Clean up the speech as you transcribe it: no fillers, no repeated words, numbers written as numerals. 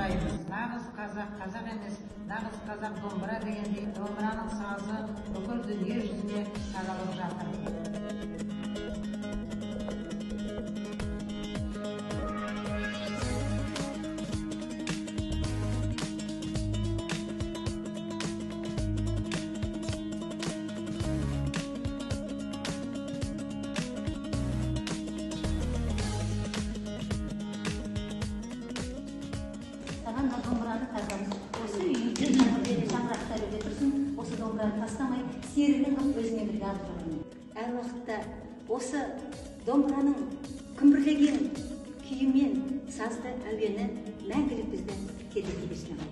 орындаймыз. Нағыз қазақ, қазақ емес, нағыз қазақ домбыра дегендей, домбыраның сазы бүкіл дүние жүзіне таралып жатыр. Саған домбыраны тағамыз. Осы үйде жаңғырдегі шаңырақтар өте тұрсын, осы домбыраны тастамай, серігін қып өзіңе бірге алып тұрмын. Әр уақытта осы домбыраның күмбірлеген күйімен сазды әуені мәңгілік бізді тербете берсін.